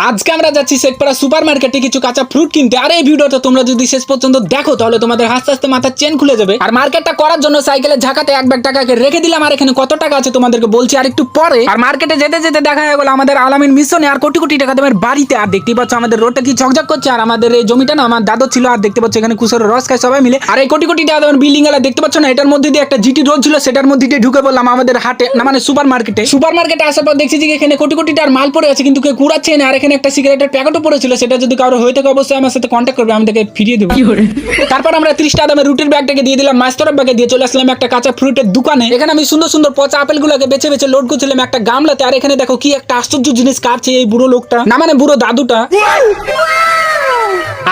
আজকে আমরা যাচ্ছি শেখপাড়া সুপার মার্কেটে কিছু কাঁচা ফ্রুট কিনতে। আর এই ভিডিওটা তোমরা যদি শেষ পর্যন্ত দেখো তাহলে তোমাদের হাসতে হাসতে মাথার চেন খুলে যাবে। আর মার্কেটটা করার জন্য সাইকেলের ঝাঁকাতে 1 ব্যাগ টাকাকে রেখে দিলাম। আর এখানে কত টাকা আছে তোমাদেরকে বলছি আর একটু পরে। আর মার্কেটে যেতে যেতে দেখা হয়ে গেল আমাদের আলামিন মিশনে আর কোটি কোটি টাকা তোমার বাড়িতে। আর দেখতেই পাচ্ছ আমাদের রোডটা কি ঝকঝক করছে। আর আমাদের এই জমিটা না আমার দাদু ছিল। আর দেখতে পাচ্ছ এখানে কুসের রস খায় সবাই মিলে। আর এই কোটি কোটি টাকা তোমার বিল্ডিং এলা দেখতে পাচ্ছ না, এটার মধ্যে দিয়ে একটা জিটি রোড ছিল, সেটার মধ্যে দিয়ে ঢুকে বললাম আমাদের হাটে না মানে সুপার মার্কেটে। সুপার মার্কেটে আসার পর দেখছি যে এখানে কোটি কোটি টাকার মাল পড়ে আছে কিন্তু কেউ কুড়াচ্ছে না। আর এখানে একটা সিগারেটের প্যাকেটও পড়েছিল, সেটা যদি কারো হয়ে থাকে অবশ্যই আমার সাথে কন্ট্যাক্ট করবে, আমি তাকে ফিরিয়ে দেবো। তারপর আমরা 30 টাকা দামের রুটির ব্যাগটাকে দিয়ে দিলাম, মাছতরফ ব্যাগে দিয়ে চলে আসলাম একটা কাঁচা ফ্রুটের দোকানে। এখানে আমি সুন্দর সুন্দর পচা আপেলগুলোকে বেছে বেছে লোড করছিলাম একটা গামলাতে। আর এখানে দেখো কি একটা আশ্চর্য জিনিস কাটছে এই বুড়ো লোকটা, না মানে বুড়ো দাদুটা।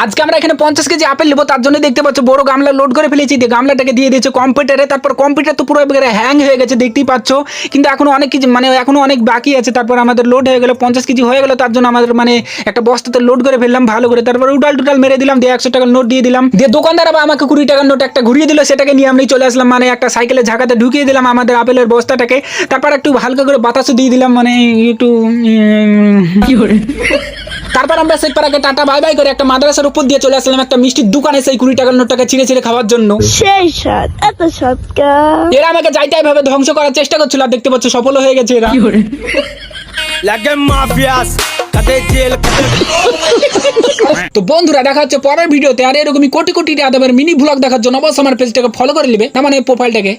আজকে আমরা এখানে 50 কেজি আপেল নেবো, তার জন্য দেখতে পাচ্ছ বড় গামলা লোড করে ফেলেছি। গামলাটাকে দিয়ে দিয়েছে কম্পিউটারে। তারপর কম্পিউটার তো পুরো হ্যাং হয়ে গেছে দেখতেই পাচ্ছ, কিন্তু এখনো অনেক কিছু মানে এখনো অনেক বাকি আছে। তারপর আমাদের লোড হয়ে গেল 50 কেজি হয়ে গেল, তার জন্য আমাদের মানে একটা বস্তাতে লোড করে ফেললাম ভালো করে। তারপর উটাল মেরে দিলাম, দিয়ে 100 টাকার নোট দিয়ে দিলাম, দিয়ে দোকানদার আবার আমাকে 20 টাকার নোট একটা ঘুরিয়ে দিল, সেটাকে নিয়ে আমি চলে আসলাম মানে একটা সাইকেলে ঝাঁকাতে ঢুকিয়ে দিলাম আমাদের আপেলের বস্তাটাকে। তারপর একটু হালকা করে বাতাসও দিয়ে দিলাম মানে একটু তারপর আমরা শেখপাড়াকে টাটা বাই বাই করে একটা মাদ্রাসার উপর দিয়ে চলে আসলাম একটা মিষ্টির দোকানে সেই 20 টাকার নোটটাকে ছিঁড়ে ছিঁড়ে খাওয়ার জন্য। সেই স্বাদ, এত সৎকা। এরা আমাকে যাইতে ভাবে ধ্বংস করার চেষ্টা করছিল, আর দেখতে পাচ্ছ সফল হয়ে গেছে এরা। তো বন্ধুরা দেখা হচ্ছে পরের ভিডিওতে। আর এরকমই কোটি কোটি টাকা মিনি ব্লগ দেখার জন্য অবশ্যই আমার পেজটাকে ফলো করে নেবে, না মানে প্রোফাইলটাকে।